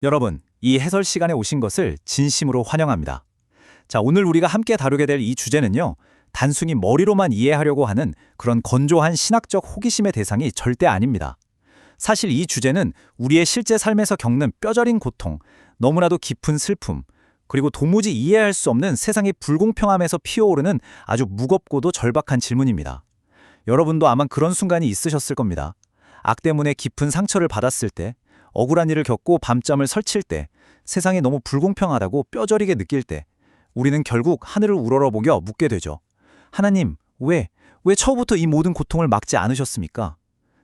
여러분, 이 해설 시간에 오신 것을 진심으로 환영합니다. 자, 오늘 우리가 함께 다루게 될 이 주제는요, 단순히 머리로만 이해하려고 하는 그런 건조한 신학적 호기심의 대상이 절대 아닙니다. 사실 이 주제는 우리의 실제 삶에서 겪는 뼈저린 고통, 너무나도 깊은 슬픔, 그리고 도무지 이해할 수 없는 세상의 불공평함에서 피어오르는 아주 무겁고도 절박한 질문입니다. 여러분도 아마 그런 순간이 있으셨을 겁니다. 악 때문에 깊은 상처를 받았을 때, 억울한 일을 겪고 밤잠을 설칠 때, 세상이 너무 불공평하다고 뼈저리게 느낄 때, 우리는 결국 하늘을 우러러보며 묻게 되죠. 하나님, 왜 처음부터 이 모든 고통을 막지 않으셨습니까?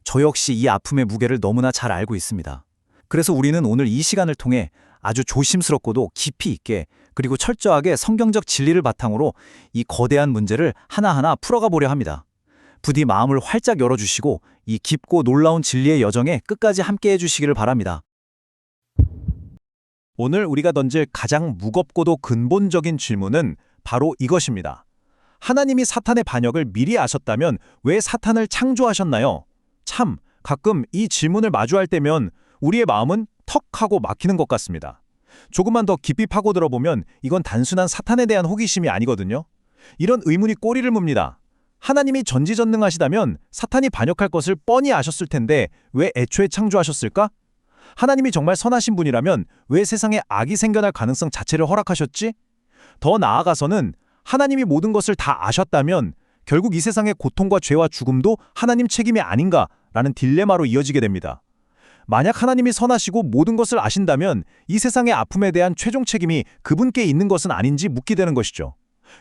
저 역시 이 아픔의 무게를 너무나 잘 알고 있습니다. 그래서 우리는 오늘 이 시간을 통해 아주 조심스럽고도 깊이 있게 그리고 철저하게 성경적 진리를 바탕으로 이 거대한 문제를 하나하나 풀어가 보려 합니다. 부디 마음을 활짝 열어주시고 이 깊고 놀라운 진리의 여정에 끝까지 함께해 주시기를 바랍니다. 오늘 우리가 던질 가장 무겁고도 근본적인 질문은 바로 이것입니다. 하나님이 사탄의 반역을 미리 아셨다면 왜 사탄을 창조하셨나요? 참, 가끔 이 질문을 마주할 때면 우리의 마음은 턱 하고 막히는 것 같습니다. 조금만 더 깊이 파고들어보면 이건 단순한 사탄에 대한 호기심이 아니거든요. 이런 의문이 꼬리를 뭅니다. 하나님이 전지전능하시다면 사탄이 반역할 것을 뻔히 아셨을 텐데 왜 애초에 창조하셨을까? 하나님이 정말 선하신 분이라면 왜 세상에 악이 생겨날 가능성 자체를 허락하셨지? 더 나아가서는 하나님이 모든 것을 다 아셨다면 결국 이 세상의 고통과 죄와 죽음도 하나님 책임이 아닌가라는 딜레마로 이어지게 됩니다. 만약 하나님이 선하시고 모든 것을 아신다면 이 세상의 아픔에 대한 최종 책임이 그분께 있는 것은 아닌지 묻게 되는 것이죠.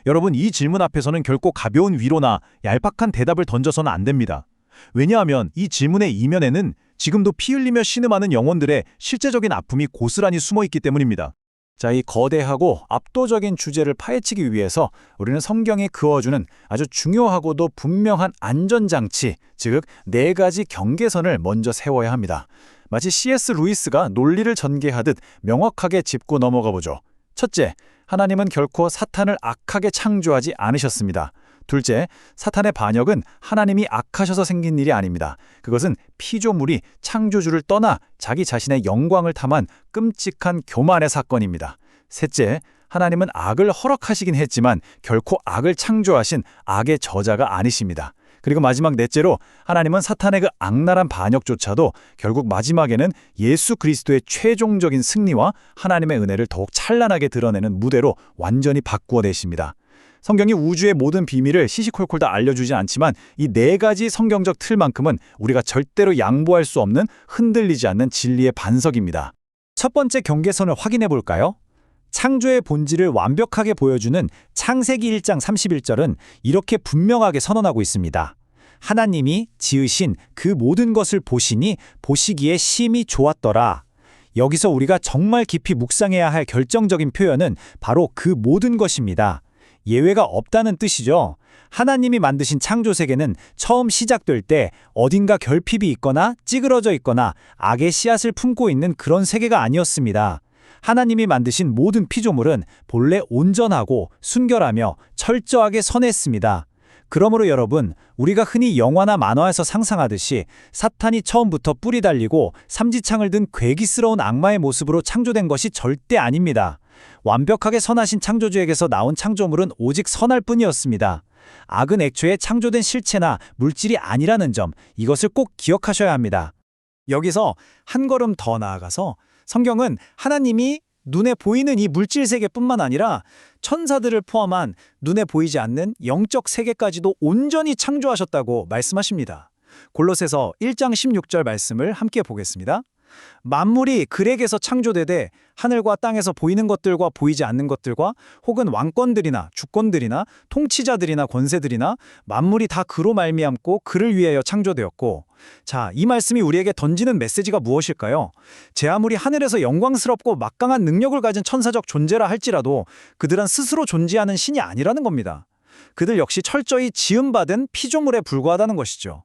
여러분, 이 질문 앞에서는 결코 가벼운 위로나 얄팍한 대답을 던져서는 안 됩니다. 왜냐하면 이 질문의 이면에는 지금도 피 흘리며 신음하는 영혼들의 실제적인 아픔이 고스란히 숨어 있기 때문입니다. 자, 이 거대하고 압도적인 주제를 파헤치기 위해서 우리는 성경이 그어주는 아주 중요하고도 분명한 안전장치, 즉 4가지 경계선을 먼저 세워야 합니다. 마치 C.S. 루이스가 논리를 전개하듯 명확하게 짚고 넘어가 보죠. 첫째, 하나님은 결코 사탄을 악하게 창조하지 않으셨습니다. 둘째, 사탄의 반역은 하나님이 악하셔서 생긴 일이 아닙니다. 그것은 피조물이 창조주를 떠나 자기 자신의 영광을 탐한 끔찍한 교만의 사건입니다. 셋째, 하나님은 악을 허락하시긴 했지만 결코 악을 창조하신 악의 저자가 아니십니다. 그리고 마지막 넷째로, 하나님은 사탄의 그 악랄한 반역조차도 결국 마지막에는 예수 그리스도의 최종적인 승리와 하나님의 은혜를 더욱 찬란하게 드러내는 무대로 완전히 바꾸어 내십니다. 성경이 우주의 모든 비밀을 시시콜콜 다 알려주진 않지만 이 4가지 성경적 틀만큼은 우리가 절대로 양보할 수 없는 흔들리지 않는 진리의 반석입니다. 첫 번째 경계선을 확인해 볼까요? 창조의 본질을 완벽하게 보여주는 창세기 1장 31절은 이렇게 분명하게 선언하고 있습니다. 하나님이 지으신 그 모든 것을 보시니 보시기에 심히 좋았더라. 여기서 우리가 정말 깊이 묵상해야 할 결정적인 표현은 바로 그 모든 것입니다. 예외가 없다는 뜻이죠. 하나님이 만드신 창조세계는 처음 시작될 때 어딘가 결핍이 있거나 찌그러져 있거나 악의 씨앗을 품고 있는 그런 세계가 아니었습니다. 하나님이 만드신 모든 피조물은 본래 온전하고 순결하며 철저하게 선했습니다. 그러므로 여러분, 우리가 흔히 영화나 만화에서 상상하듯이 사탄이 처음부터 뿔이 달리고 삼지창을 든 괴기스러운 악마의 모습으로 창조된 것이 절대 아닙니다. 완벽하게 선하신 창조주에게서 나온 창조물은 오직 선할 뿐이었습니다. 악은 애초에 창조된 실체나 물질이 아니라는 점, 이것을 꼭 기억하셔야 합니다. 여기서 한 걸음 더 나아가서 성경은 하나님이 눈에 보이는 이 물질 세계뿐만 아니라 천사들을 포함한 눈에 보이지 않는 영적 세계까지도 온전히 창조하셨다고 말씀하십니다. 골로새서 1장 16절 말씀을 함께 보겠습니다. 만물이 글에게서 창조되되 하늘과 땅에서 보이는 것들과 보이지 않는 것들과 혹은 왕권들이나 주권들이나 통치자들이나 권세들이나 만물이 다 그로 말미암고 그를 위하여 창조되었고. 자, 이 말씀이 우리에게 던지는 메시지가 무엇일까요? 제 아무리 하늘에서 영광스럽고 막강한 능력을 가진 천사적 존재라 할지라도 그들은 스스로 존재하는 신이 아니라는 겁니다. 그들 역시 철저히 지음받은 피조물에 불과하다는 것이죠.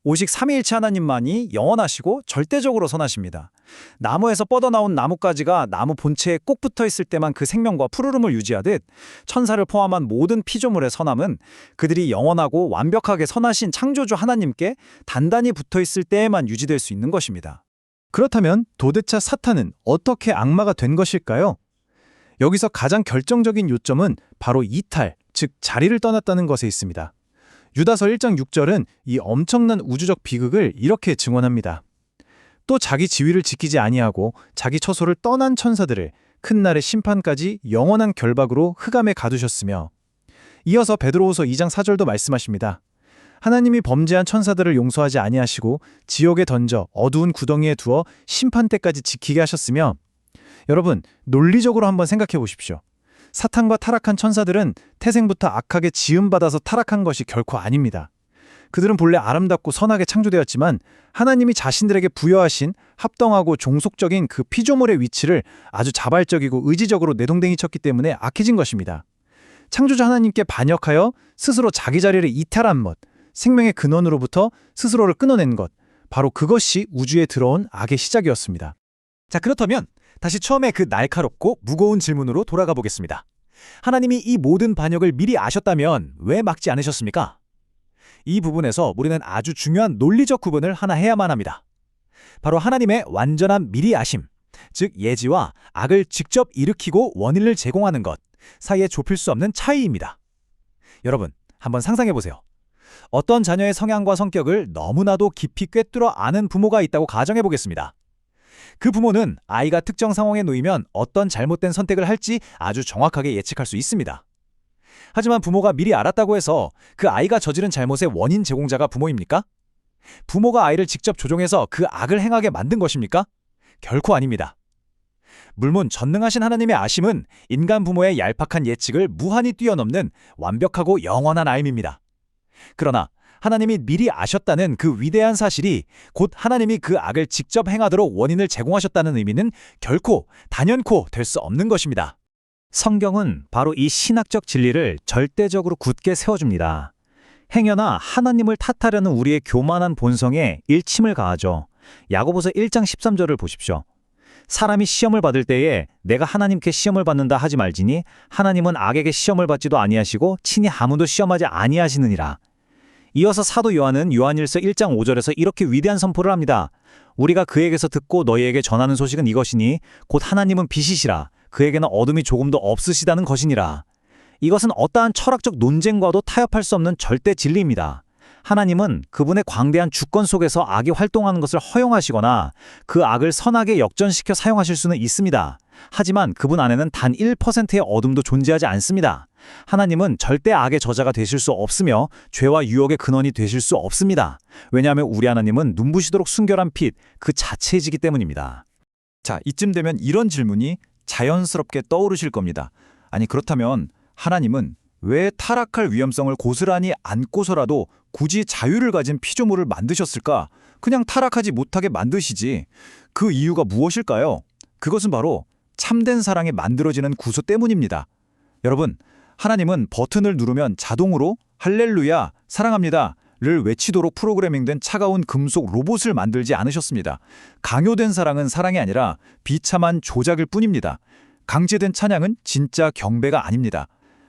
오직 삼위일체 하나님만이 영원하시고 절대적으로 선하십니다. 나무에서 뻗어나온 나뭇가지가 나무 본체에 꼭 붙어있을 때만 그 생명과 푸르름을 유지하듯 천사를 포함한 모든 피조물의 선함은 그들이 영원하고 완벽하게 선하신 창조주 하나님께 단단히 붙어있을 때에만 유지될 수 있는 것입니다. 그렇다면 도대체 사탄은 어떻게 악마가 된 것일까요? 여기서 가장 결정적인 요점은 바로 이탈, 즉 자리를 떠났다는 것에 있습니다. 유다서 1장 6절은 이 엄청난 우주적 비극을 이렇게 증언합니다. 또 자기 지위를 지키지 아니하고 자기 처소를 떠난 천사들을 큰 날의 심판까지 영원한 결박으로 흑암에 가두셨으며, 이어서 베드로후서 2장 4절도 말씀하십니다. 하나님이 범죄한 천사들을 용서하지 아니하시고 지옥에 던져 어두운 구덩이에 두어 심판 때까지 지키게 하셨으며, 여러분, 논리적으로 한번 생각해 보십시오. 사탄과 타락한 천사들은 태생부터 악하게 지음받아서 타락한 것이 결코 아닙니다. 그들은 본래 아름답고 선하게 창조되었지만 하나님이 자신들에게 부여하신 합당하고 종속적인 그 피조물의 위치를 아주 자발적이고 의지적으로 내동댕이 쳤기 때문에 악해진 것입니다. 창조자 하나님께 반역하여 스스로 자기 자리를 이탈한 것, 생명의 근원으로부터 스스로를 끊어낸 것, 바로 그것이 우주에 들어온 악의 시작이었습니다. 자, 그렇다면 다시 처음에 그 날카롭고 무거운 질문으로 돌아가 보겠습니다. 하나님이 이 모든 반역을 미리 아셨다면 왜 막지 않으셨습니까? 이 부분에서 우리는 아주 중요한 논리적 구분을 하나 해야만 합니다. 바로 하나님의 완전한 미리 아심, 즉 예지와 악을 직접 일으키고 원인을 제공하는 것 사이에 좁힐 수 없는 차이입니다. 여러분, 한번 상상해 보세요. 어떤 자녀의 성향과 성격을 너무나도 깊이 꿰뚫어 아는 부모가 있다고 가정해 보겠습니다. 그 부모는 아이가 특정 상황에 놓이면 어떤 잘못된 선택을 할지 아주 정확하게 예측할 수 있습니다. 하지만 부모가 미리 알았다고 해서 그 아이가 저지른 잘못의 원인 제공자가 부모입니까? 부모가 아이를 직접 조종해서 그 악을 행하게 만든 것입니까? 결코 아닙니다. 물론 전능하신 하나님의 아심은 인간 부모의 얄팍한 예측을 무한히 뛰어넘는 완벽하고 영원한 아임입니다. 그러나 하나님이 미리 아셨다는 그 위대한 사실이 곧 하나님이 그 악을 직접 행하도록 원인을 제공하셨다는 의미는 결코 단연코 될 수 없는 것입니다. 성경은 바로 이 신학적 진리를 절대적으로 굳게 세워줍니다. 행여나 하나님을 탓하려는 우리의 교만한 본성에 일침을 가하죠. 야고보서 1장 13절을 보십시오. 사람이 시험을 받을 때에 내가 하나님께 시험을 받는다 하지 말지니 하나님은 악에게 시험을 받지도 아니하시고 친히 아무도 시험하지 아니하시느니라. 이어서 사도 요한은 요한일서 1장 5절에서 이렇게 위대한 선포를 합니다. 우리가 그에게서 듣고 너희에게 전하는 소식은 이것이니 곧 하나님은 빛이시라. 그에게는 어둠이 조금도 없으시다는 것이니라. 이것은 어떠한 철학적 논쟁과도 타협할 수 없는 절대 진리입니다. 하나님은 그분의 광대한 주권 속에서 악이 활동하는 것을 허용하시거나 그 악을 선하게 역전시켜 사용하실 수는 있습니다. 하지만 그분 안에는 단 1%의 어둠도 존재하지 않습니다. 하나님은 절대 악의 저자가 되실 수 없으며 죄와 유혹의 근원이 되실 수 없습니다. 왜냐하면 우리 하나님은 눈부시도록 순결한 빛 그 자체이기 때문입니다. 자, 이쯤 되면 이런 질문이 자연스럽게 떠오르실 겁니다. 아니, 그렇다면 하나님은 왜 타락할 위험성을 고스란히 안고서라도 굳이 자유를 가진 피조물을 만드셨을까? 그냥 타락하지 못하게 만드시지. 그 이유가 무엇일까요? 그것은 바로 참된 사랑에 만들어지는 구조 때문입니다. 여러분, 하나님은 버튼을 누르면 자동으로 할렐루야, 사랑합니다 를 외치도록 프로그래밍된 차가운 금속 로봇을 만들지 않으셨습니다. 강요된 사랑은 사랑이 아니라 비참한 조작일 뿐입니다. 강제된 찬양은 진짜 경배가 아닙니다.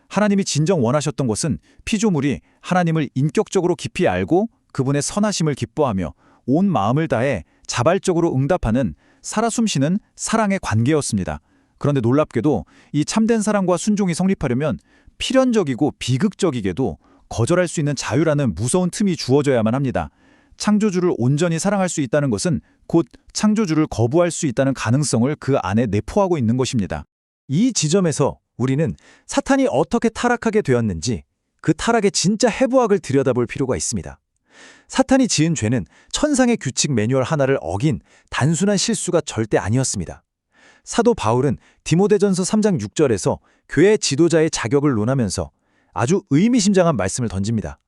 하나님이 진정 원하셨던 것은 피조물이 하나님을 인격적으로 깊이 알고 그분의 선하심을 기뻐하며 온 마음을 다해 자발적으로 응답하는 살아 숨쉬는 사랑의 관계였습니다. 그런데 놀랍게도 이 참된 사랑과 순종이 성립하려면 필연적이고 비극적이게도 거절할 수 있는 자유라는 무서운 틈이 주어져야만 합니다. 창조주를 온전히 사랑할 수 있다는 것은 곧 창조주를 거부할 수 있다는 가능성을 그 안에 내포하고 있는 것입니다. 이 지점에서 우리는 사탄이 어떻게 타락하게 되었는지 그 타락의 진짜 해부학을 들여다볼 필요가 있습니다. 사탄이 지은 죄는 천상의 규칙 매뉴얼 하나를 어긴 단순한 실수가 절대 아니었습니다. 사도 바울은 디모데전서 3장 6절에서 교회 지도자의 자격을 논하면서 아주 의미심장한 말씀을 던집니다.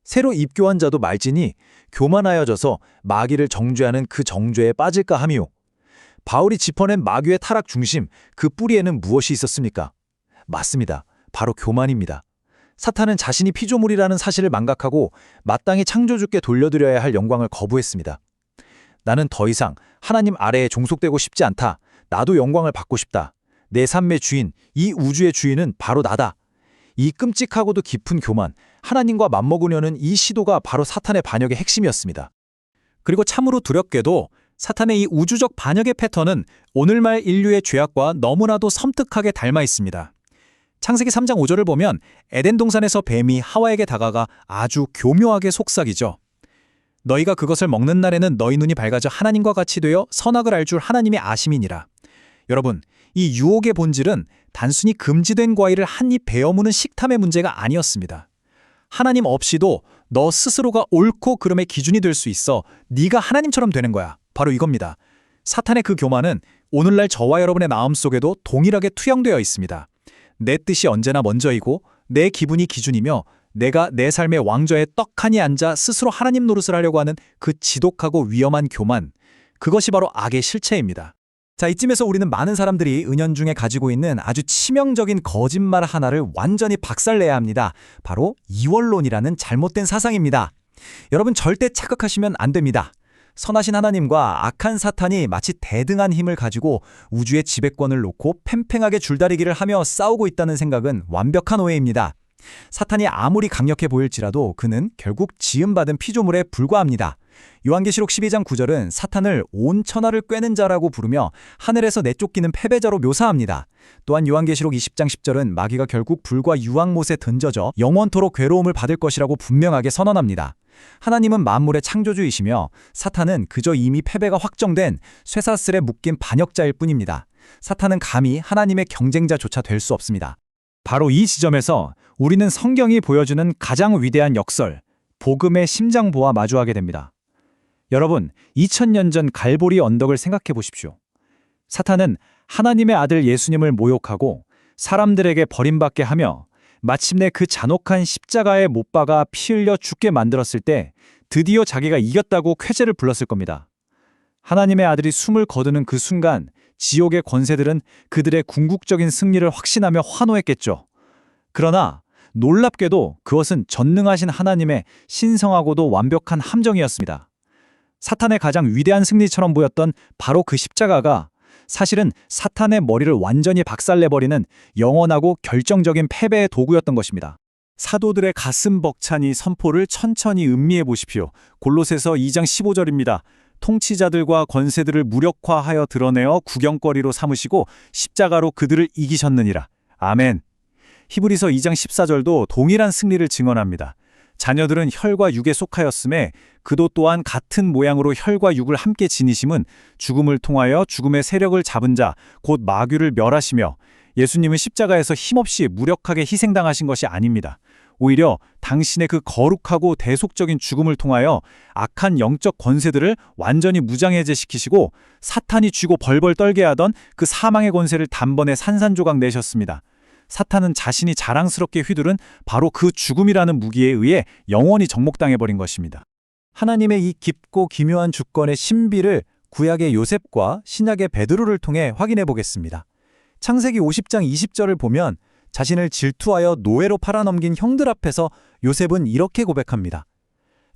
새로 입교한 자도 말지니 교만하여져서 마귀를 정죄하는 그 정죄에 빠질까 하미요. 바울이 짚어낸 마귀의 타락 중심, 그 뿌리에는 무엇이 있었습니까? 맞습니다. 바로 교만입니다. 사탄은 자신이 피조물이라는 사실을 망각하고 마땅히 창조주께 돌려드려야 할 영광을 거부했습니다. 나는 더 이상 하나님 아래에 종속되고 싶지 않다. 나도 영광을 받고 싶다. 내 삶의 주인, 이 우주의 주인은 바로 나다. 이 끔찍하고도 깊은 교만, 하나님과 맞먹으려는 이 시도가 바로 사탄의 반역의 핵심이었습니다. 그리고 참으로 두렵게도 사탄의 이 우주적 반역의 패턴은 오늘날 인류의 죄악과 너무나도 섬뜩하게 닮아 있습니다. 창세기 3장 5절을 보면 에덴 동산에서 뱀이 하와에게 다가가 아주 교묘하게 속삭이죠. 너희가 그것을 먹는 날에는 너희 눈이 밝아져 하나님과 같이 되어 선악을 알 줄 하나님이 아심이니라. 여러분, 이 유혹의 본질은 단순히 금지된 과일을 한 입 베어무는 식탐의 문제가 아니었습니다. 하나님 없이도 너 스스로가 옳고 그름의 기준이 될 수 있어 네가 하나님처럼 되는 거야. 바로 이겁니다. 사탄의 그 교만은 오늘날 저와 여러분의 마음속에도 동일하게 투영되어 있습니다. 내 뜻이 언제나 먼저이고 내 기분이 기준이며 내가 내 삶의 왕좌에 떡하니 앉아 스스로 하나님 노릇을 하려고 하는 그 지독하고 위험한 교만, 그것이 바로 악의 실체입니다. 자, 이쯤에서 우리는 많은 사람들이 은연중에 가지고 있는 아주 치명적인 거짓말 하나를 완전히 박살내야 합니다. 바로 이원론이라는 잘못된 사상입니다. 여러분, 절대 착각하시면 안 됩니다. 선하신 하나님과 악한 사탄이 마치 대등한 힘을 가지고 우주의 지배권을 놓고 팽팽하게 줄다리기를 하며 싸우고 있다는 생각은 완벽한 오해입니다. 사탄이 아무리 강력해 보일지라도 그는 결국 지음받은 피조물에 불과합니다. 요한계시록 12장 9절은 사탄을 온 천하를 꿰는 자라고 부르며 하늘에서 내쫓기는 패배자로 묘사합니다. 또한 요한계시록 20장 10절은 마귀가 결국 불과 유황못에 던져져 영원토록 괴로움을 받을 것이라고 분명하게 선언합니다. 하나님은 만물의 창조주이시며 사탄은 그저 이미 패배가 확정된 쇠사슬에 묶인 반역자일 뿐입니다. 사탄은 감히 하나님의 경쟁자조차 될 수 없습니다. 바로 이 지점에서 우리는 성경이 보여주는 가장 위대한 역설, 복음의 심장부와 마주하게 됩니다. 여러분, 2000년 전 갈보리 언덕을 생각해 보십시오. 사탄은 하나님의 아들 예수님을 모욕하고 사람들에게 버림받게 하며 마침내 그 잔혹한 십자가에 못 박아 피 흘려 죽게 만들었을 때 드디어 자기가 이겼다고 쾌재를 불렀을 겁니다. 하나님의 아들이 숨을 거두는 그 순간 지옥의 권세들은 그들의 궁극적인 승리를 확신하며 환호했겠죠. 그러나 놀랍게도 그것은 전능하신 하나님의 신성하고도 완벽한 함정이었습니다. 사탄의 가장 위대한 승리처럼 보였던 바로 그 십자가가 사실은 사탄의 머리를 완전히 박살내버리는 영원하고 결정적인 패배의 도구였던 것입니다. 사도들의 가슴 벅찬 이 선포를 천천히 음미해 보십시오. 골로새서 2장 15절입니다. 통치자들과 권세들을 무력화하여 드러내어 구경거리로 삼으시고 십자가로 그들을 이기셨느니라. 아멘. 히브리서 2장 14절도 동일한 승리를 증언합니다. 자녀들은 혈과 육에 속하였음에 그도 또한 같은 모양으로 혈과 육을 함께 지니심은 죽음을 통하여 죽음의 세력을 잡은 자, 곧 마귀를 멸하시며 예수님은 십자가에서 힘없이 무력하게 희생당하신 것이 아닙니다. 오히려 당신의 그 거룩하고 대속적인 죽음을 통하여 악한 영적 권세들을 완전히 무장해제시키시고 사탄이 쥐고 벌벌 떨게 하던 그 사망의 권세를 단번에 산산조각 내셨습니다. 사탄은 자신이 자랑스럽게 휘두른 바로 그 죽음이라는 무기에 의해 영원히 정목당해버린 것입니다. 하나님의 이 깊고 기묘한 주권의 신비를 구약의 요셉과 신약의 베드로를 통해 확인해 보겠습니다. 창세기 50장 20절을 보면 자신을 질투하여 노예로 팔아넘긴 형들 앞에서 요셉은 이렇게 고백합니다.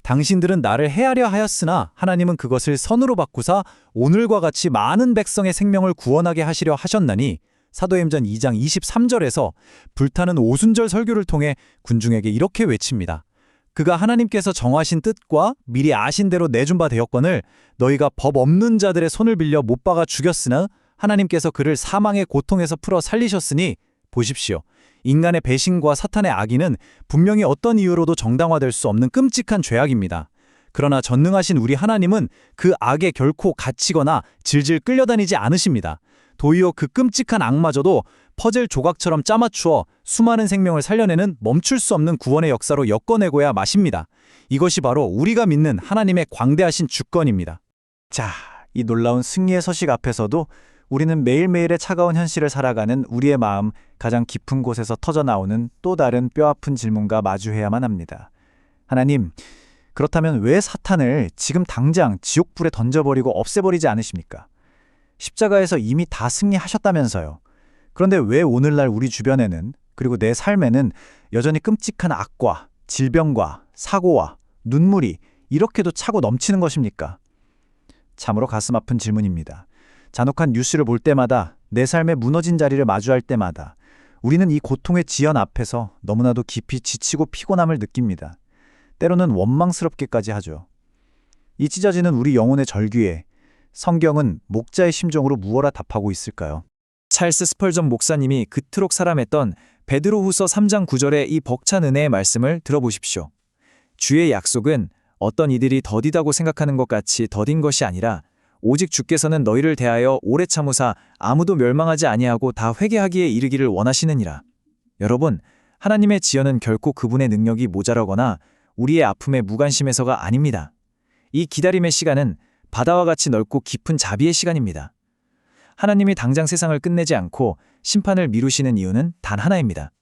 당신들은 나를 해하려 하였으나 하나님은 그것을 선으로 바꾸사 오늘과 같이 많은 백성의 생명을 구원하게 하시려 하셨나니 사도행전 2장 23절에서 불타는 오순절 설교를 통해 군중에게 이렇게 외칩니다. 그가 하나님께서 정하신 뜻과 미리 아신 대로 내준 바 되었거늘 너희가 법 없는 자들의 손을 빌려 못 박아 죽였으나 하나님께서 그를 사망의 고통에서 풀어 살리셨으니 보십시오. 인간의 배신과 사탄의 악의는 분명히 어떤 이유로도 정당화될 수 없는 끔찍한 죄악입니다. 그러나 전능하신 우리 하나님은 그 악에 결코 갇히거나 질질 끌려다니지 않으십니다. 도리어 그 끔찍한 악마저도 퍼즐 조각처럼 짜맞추어 수많은 생명을 살려내는 멈출 수 없는 구원의 역사로 엮어내고야 마십니다. 이것이 바로 우리가 믿는 하나님의 광대하신 주권입니다. 자, 이 놀라운 승리의 서식 앞에서도 우리는 매일매일의 차가운 현실을 살아가는 우리의 마음 가장 깊은 곳에서 터져나오는 또 다른 뼈아픈 질문과 마주해야만 합니다. 하나님, 그렇다면 왜 사탄을 지금 당장 지옥불에 던져버리고 없애버리지 않으십니까? 십자가에서 이미 다 승리하셨다면서요. 그런데 왜 오늘날 우리 주변에는, 그리고 내 삶에는 여전히 끔찍한 악과 질병과 사고와 눈물이 이렇게도 차고 넘치는 것입니까? 참으로 가슴 아픈 질문입니다. 잔혹한 뉴스를 볼 때마다, 내 삶의 무너진 자리를 마주할 때마다 우리는 이 고통의 지연 앞에서 너무나도 깊이 지치고 피곤함을 느낍니다. 때로는 원망스럽게까지 하죠. 이 찢어지는 우리 영혼의 절규에 성경은 목자의 심정으로 무엇라 답하고 있을까요? 찰스 스펄전 목사님이 그토록 사람했던 베드로후서 3장 9절의 이 벅찬 은혜의 말씀을 들어보십시오. 주의 약속은 어떤 이들이 더디다고 생각하는 것 같이 더딘 것이 아니라 오직 주께서는 너희를 대하여 오래 참으사 아무도 멸망하지 아니하고 다 회개하기에 이르기를 원하시느니라. 여러분, 하나님의 지연은 결코 그분의 능력이 모자라거나 우리의 아픔에 무관심해서가 아닙니다. 이 기다림의 시간은 바다와 같이 넓고 깊은 자비의 시간입니다. 하나님이 당장 세상을 끝내지 않고 심판을 미루시는 이유는 단 하나입니다.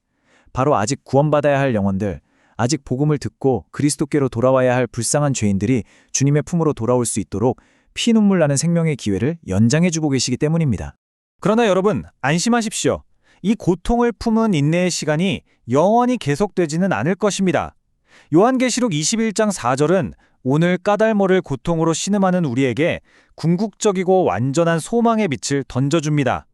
바로 아직 구원받아야 할 영혼들, 아직 복음을 듣고 그리스도께로 돌아와야 할 불쌍한 죄인들이 주님의 품으로 돌아올 수 있도록 피눈물 나는 생명의 기회를 연장해주고 계시기 때문입니다. 그러나 여러분, 안심하십시오. 이 고통을 품은 인내의 시간이 영원히 계속되지는 않을 것입니다. 요한계시록 21장 4절은 오늘 까닭모를 고통으로 신음하는 우리에게 궁극적이고 완전한 소망의 빛을 던져줍니다.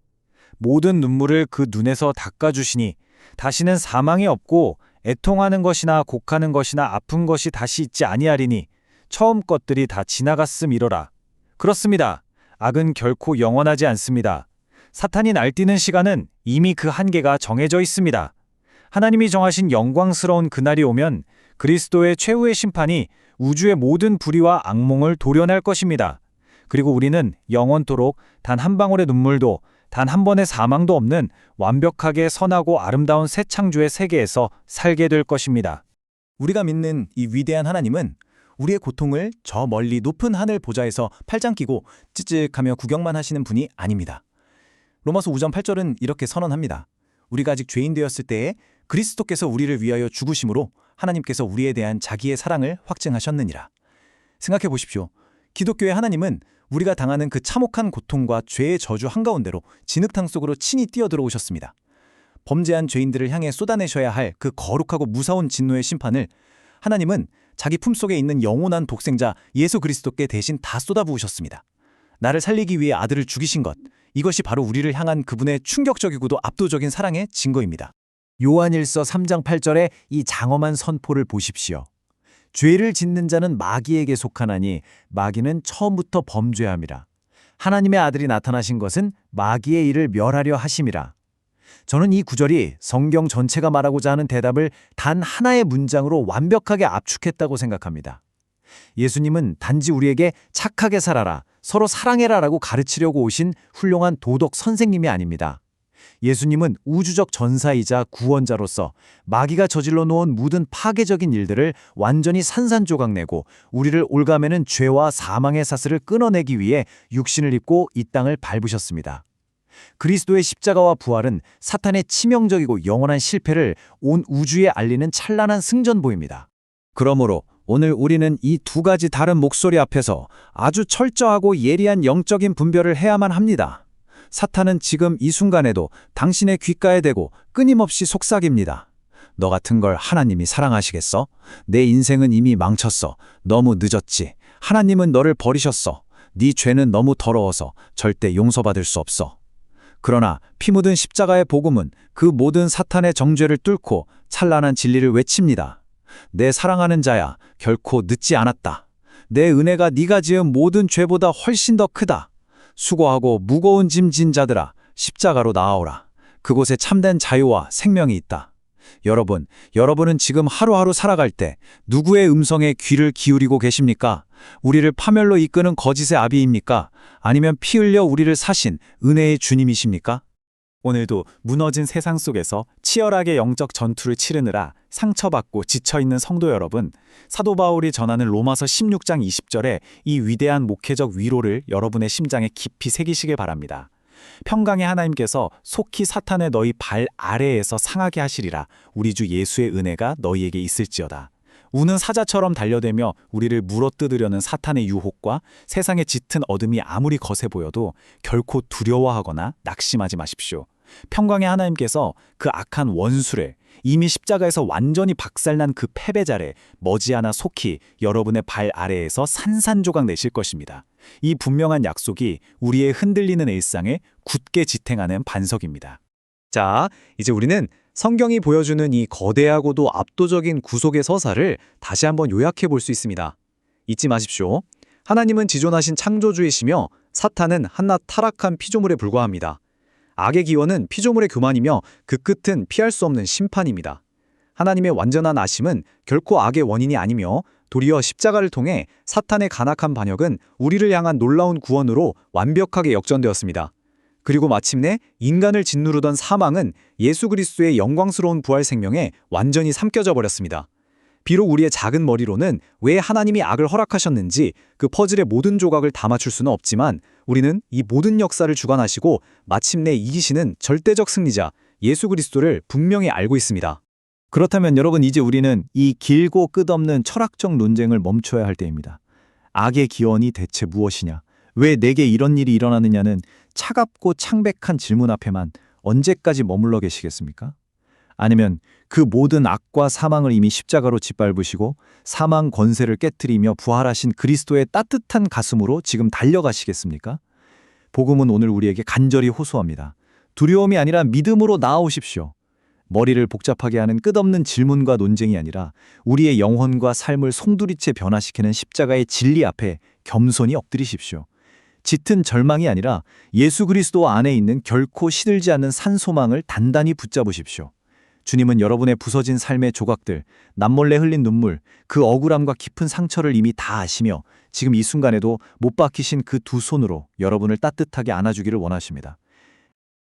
모든 눈물을 그 눈에서 닦아주시니 다시는 사망이 없고 애통하는 것이나 곡하는 것이나 아픈 것이 다시 있지 아니하리니 처음 것들이 다 지나갔음이로라. 그렇습니다. 악은 결코 영원하지 않습니다. 사탄이 날뛰는 시간은 이미 그 한계가 정해져 있습니다. 하나님이 정하신 영광스러운 그날이 오면 그리스도의 최후의 심판이 우주의 모든 불의와 악몽을 도려낼 것입니다. 그리고 우리는 영원토록 단 한 방울의 눈물도 단 한 번의 사망도 없는 완벽하게 선하고 아름다운 새 창조의 세계에서 살게 될 것입니다. 우리가 믿는 이 위대한 하나님은 우리의 고통을 저 멀리 높은 하늘 보좌에서 팔짱 끼고 찌직하며 구경만 하시는 분이 아닙니다. 로마서 5장 8절은 이렇게 선언합니다. 우리가 아직 죄인 되었을 때에 그리스도께서 우리를 위하여 죽으심으로 하나님께서 우리에 대한 자기의 사랑을 확증하셨느니라. 생각해 보십시오. 기독교의 하나님은 우리가 당하는 그 참혹한 고통과 죄의 저주 한가운데로 진흙탕 속으로 친히 뛰어들어오셨습니다. 범죄한 죄인들을 향해 쏟아내셔야 할 그 거룩하고 무서운 진노의 심판을 하나님은 자기 품속에 있는 영원한 독생자 예수 그리스도께 대신 다 쏟아부으셨습니다. 나를 살리기 위해 아들을 죽이신 것, 이것이 바로 우리를 향한 그분의 충격적이고도 압도적인 사랑의 증거입니다. 요한일서 3장 8절의 이 장엄한 선포를 보십시오. 죄를 짓는 자는 마귀에게 속하나니 마귀는 처음부터 범죄함이라. 하나님의 아들이 나타나신 것은 마귀의 일을 멸하려 하심이라. 저는 이 구절이 성경 전체가 말하고자 하는 대답을 단 하나의 문장으로 완벽하게 압축했다고 생각합니다. 예수님은 단지 우리에게 착하게 살아라, 서로 사랑해라라고 가르치려고 오신 훌륭한 도덕 선생님이 아닙니다. 예수님은 우주적 전사이자 구원자로서 마귀가 저질러 놓은 모든 파괴적인 일들을 완전히 산산조각내고 우리를 올가매는 죄와 사망의 사슬을 끊어내기 위해 육신을 입고 이 땅을 밟으셨습니다. 그리스도의 십자가와 부활은 사탄의 치명적이고 영원한 실패를 온 우주에 알리는 찬란한 승전보입니다. 그러므로 오늘 우리는 이 두 가지 다른 목소리 앞에서 아주 철저하고 예리한 영적인 분별을 해야만 합니다. 사탄은 지금 이 순간에도 당신의 귓가에 대고 끊임없이 속삭입니다. 너 같은 걸 하나님이 사랑하시겠어? 내 인생은 이미 망쳤어. 너무 늦었지. 하나님은 너를 버리셨어. 네 죄는 너무 더러워서 절대 용서받을 수 없어. 그러나 피 묻은 십자가의 복음은 그 모든 사탄의 정죄를 뚫고 찬란한 진리를 외칩니다. 내 사랑하는 자야, 결코 늦지 않았다. 내 은혜가 네가 지은 모든 죄보다 훨씬 더 크다. 수고하고 무거운 짐 진 자들아, 십자가로 나아오라. 그곳에 참된 자유와 생명이 있다. 여러분은 지금 하루하루 살아갈 때 누구의 음성에 귀를 기울이고 계십니까? 우리를 파멸로 이끄는 거짓의 아비입니까? 아니면 피 흘려 우리를 사신 은혜의 주님이십니까? 오늘도 무너진 세상 속에서 치열하게 영적 전투를 치르느라 상처받고 지쳐있는 성도 여러분, 사도 바울이 전하는 로마서 16장 20절에 이 위대한 목회적 위로를 여러분의 심장에 깊이 새기시길 바랍니다. 평강의 하나님께서 속히 사탄의 너희 발 아래에서 상하게 하시리라. 우리 주 예수의 은혜가 너희에게 있을지어다. 우는 사자처럼 달려대며 우리를 물어뜯으려는 사탄의 유혹과 세상의 짙은 어둠이 아무리 거세 보여도 결코 두려워하거나 낙심하지 마십시오. 평강의 하나님께서 그 악한 원수를 이미 십자가에서 완전히 박살난 그 패배자를 머지않아 속히 여러분의 발 아래에서 산산조각 내실 것입니다. 이 분명한 약속이 우리의 흔들리는 일상에 굳게 지탱하는 반석입니다. 자, 이제 우리는 성경이 보여주는 이 거대하고도 압도적인 구속의 서사를 다시 한번 요약해 볼 수 있습니다. 잊지 마십시오. 하나님은 지존하신 창조주이시며 사탄은 한낱 타락한 피조물에 불과합니다. 악의 기원은 피조물의 교만이며 그 끝은 피할 수 없는 심판입니다. 하나님의 완전한 아심은 결코 악의 원인이 아니며 도리어 십자가를 통해 사탄의 간악한 반역은 우리를 향한 놀라운 구원으로 완벽하게 역전되었습니다. 그리고 마침내 인간을 짓누르던 사망은 예수 그리스도의 영광스러운 부활 생명에 완전히 삼켜져 버렸습니다. 비록 우리의 작은 머리로는 왜 하나님이 악을 허락하셨는지 그 퍼즐의 모든 조각을 다 맞출 수는 없지만 우리는 이 모든 역사를 주관하시고 마침내 이기시는 절대적 승리자 예수 그리스도를 분명히 알고 있습니다. 그렇다면 여러분, 이제 우리는 이 길고 끝없는 철학적 논쟁을 멈춰야 할 때입니다. 악의 기원이 대체 무엇이냐? 왜 내게 이런 일이 일어나느냐는 차갑고 창백한 질문 앞에만 언제까지 머물러 계시겠습니까? 아니면 그 모든 악과 사망을 이미 십자가로 짓밟으시고 사망 권세를 깨트리며 부활하신 그리스도의 따뜻한 가슴으로 지금 달려가시겠습니까? 복음은 오늘 우리에게 간절히 호소합니다. 두려움이 아니라 믿음으로 나아오십시오. 머리를 복잡하게 하는 끝없는 질문과 논쟁이 아니라 우리의 영혼과 삶을 송두리째 변화시키는 십자가의 진리 앞에 겸손히 엎드리십시오. 짙은 절망이 아니라 예수 그리스도 안에 있는 결코 시들지 않는 산소망을 단단히 붙잡으십시오. 주님은 여러분의 부서진 삶의 조각들, 남몰래 흘린 눈물, 그 억울함과 깊은 상처를 이미 다 아시며 지금 이 순간에도 못 박히신 그 두 손으로 여러분을 따뜻하게 안아주기를 원하십니다.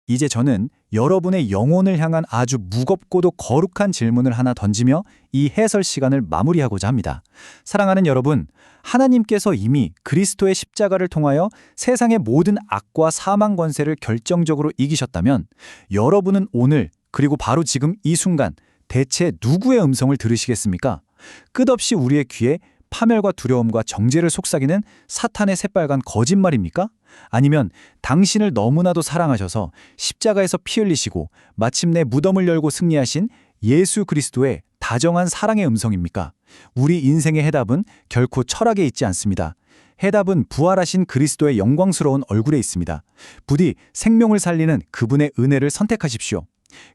이제 저는 여러분의 영혼을 향한 아주 무겁고도 거룩한 질문을 하나 던지며 이 해설 시간을 마무리하고자 합니다. 사랑하는 여러분, 하나님께서 이미 그리스도의 십자가를 통하여 세상의 모든 악과 사망 권세를 결정적으로 이기셨다면 여러분은 오늘 그리고 바로 지금 이 순간 대체 누구의 음성을 들으시겠습니까? 끝없이 우리의 귀에 파멸과 두려움과 정죄를 속삭이는 사탄의 새빨간 거짓말입니까? 아니면 당신을 너무나도 사랑하셔서 십자가에서 피 흘리시고 마침내 무덤을 열고 승리하신 예수 그리스도의 다정한 사랑의 음성입니까? 우리 인생의 해답은 결코 철학에 있지 않습니다. 해답은 부활하신 그리스도의 영광스러운 얼굴에 있습니다. 부디 생명을 살리는 그분의 은혜를 선택하십시오.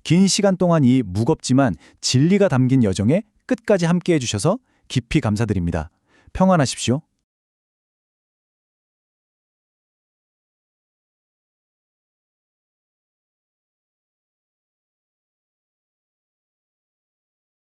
긴 시간 동안 이 무겁지만 진리가 담긴 여정에 끝까지 함께해 주셔서 깊이 감사드립니다. 평안하십시오.